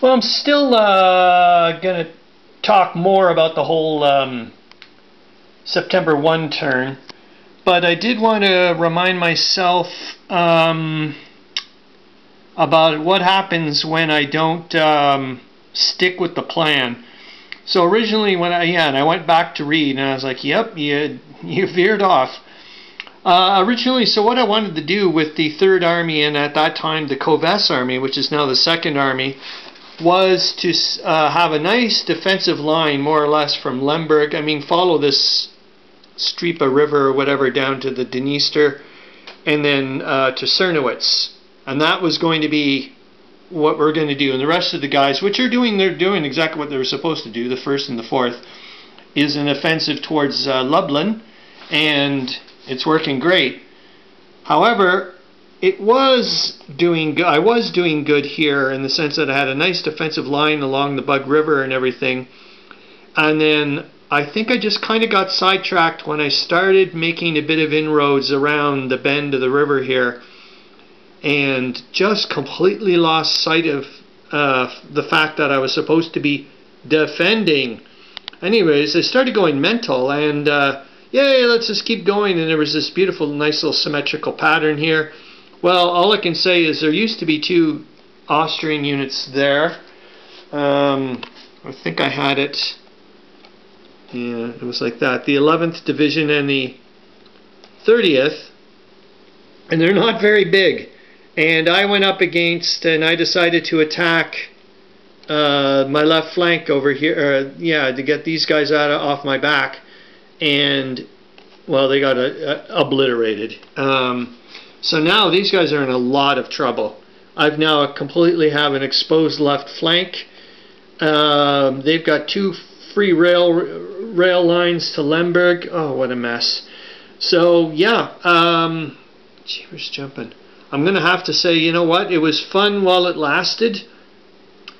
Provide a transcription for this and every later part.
Well, I'm still going to talk more about the whole September 1 turn, but I did want to remind myself about what happens when I don't stick with the plan. So originally when I went back to read and I was like, yep, you veered off. Originally, so what I wanted to do with the 3rd Army and at that time the Coves Army, which is now the 2nd Army, was to have a nice defensive line more or less from Lemberg. I mean, follow this Stripa River or whatever down to the Dniester and then to Czernowitz. And that was going to be what we're going to do. And the rest of the guys, which they're doing exactly what they were supposed to do, the 1st and the 4th, is an offensive towards Lublin, and it's working great. However, I was doing good here in the sense that I had a nice defensive line along the Bug River and everything. And then I think I just kind of got sidetracked when I started making a bit of inroads around the bend of the river here, and just completely lost sight of the fact that I was supposed to be defending. Anyways, I started going mental, and yay, let's just keep going. And there was this beautiful, nice little symmetrical pattern here. Well, all I can say is there used to be 2 Austrian units there. I think I had it. Yeah, it was like that. The 11th Division and the 30th. And they're not very big. And I went up against, and I decided to attack my left flank over here. To get these guys off my back. And, well, they got obliterated. So now these guys are in a lot of trouble. I've now completely have an exposed left flank. They've got 2 free rail lines to Lemberg. Oh, what a mess. So, yeah, jeepers jumping. I'm going to have to say, you know what? It was fun while it lasted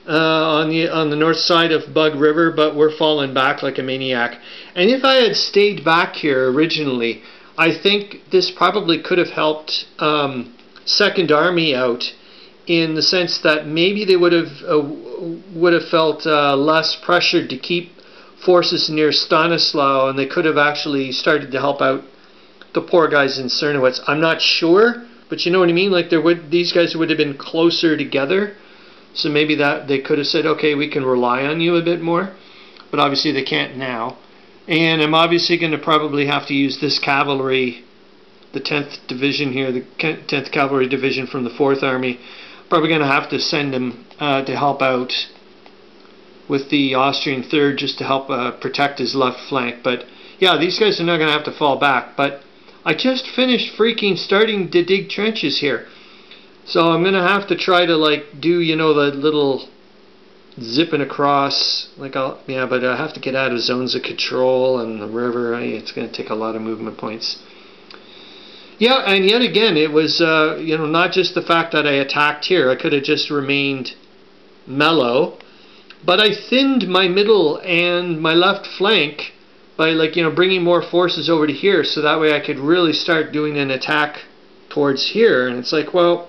on the north side of Bug River, but we're falling back like a maniac. And if I had stayed back here originally, I think this probably could have helped 2nd Army out in the sense that maybe they would have felt less pressured to keep forces near Stanislaw, and they could have actually started to help out the poor guys in Czernowitz. I'm not sure, but you know what I mean? Like these guys would have been closer together, so maybe that they could have said, okay, we can rely on you a bit more, but obviously they can't now. And I'm obviously going to probably have to use this cavalry, the 10th Division here, the 10th Cavalry Division from the 4th Army. Probably going to have to send them to help out with the Austrian 3rd just to help protect his left flank. But yeah, these guys are not going to have to fall back. But I just finished freaking starting to dig trenches here. So I'm going to have to try to do, you know, the little zipping across, but I have to get out of zones of control and the river. It's going to take a lot of movement points. Yeah, and yet again, it was, not just the fact that I attacked here. I could have just remained mellow, but I thinned my middle and my left flank by, bringing more forces over to here, so that way I could really start doing an attack towards here. And it's like, well,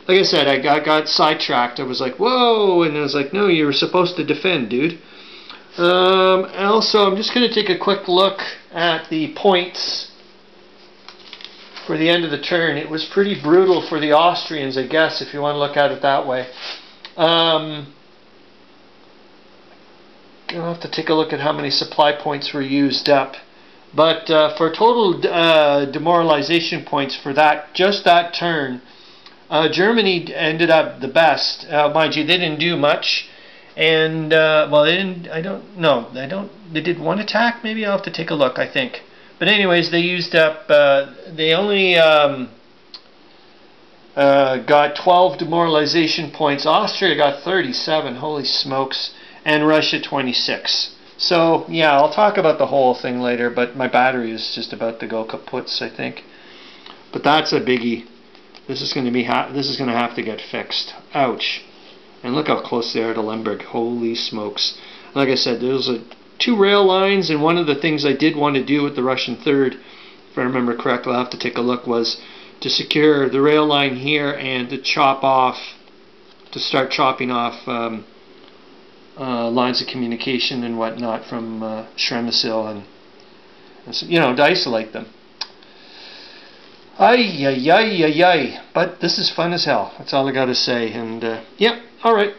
like I said, I got sidetracked. I was like, whoa, and I was like, no, you were supposed to defend, dude. Also, I'm just going to take a quick look at the points for the end of the turn. It was pretty brutal for the Austrians, I guess, if you want to look at it that way. I'll have to take a look at how many supply points were used up. But for total demoralization points for just that turn, Germany ended up the best. Mind you, they didn't do much. And, they did one attack, maybe. I'll have to take a look, I think. But anyways, they used up, they only got 12 demoralization points. Austria got 37, holy smokes, and Russia 26. So, yeah, I'll talk about the whole thing later, but my battery is just about to go kaputs, I think. But that's a biggie. This is going to have to get fixed. Ouch. And look how close they are to Lemberg. Holy smokes. Like I said, there's 2 rail lines, and one of the things I did want to do with the Russian 3rd, if I remember correctly, I'll have to take a look, was to secure the rail line here and to start chopping off lines of communication and whatnot from Shremisil, and so, you know, to isolate them. Ay, ay, ay, ay, ay. But this is fun as hell. That's all I got to say. And, yep, alright.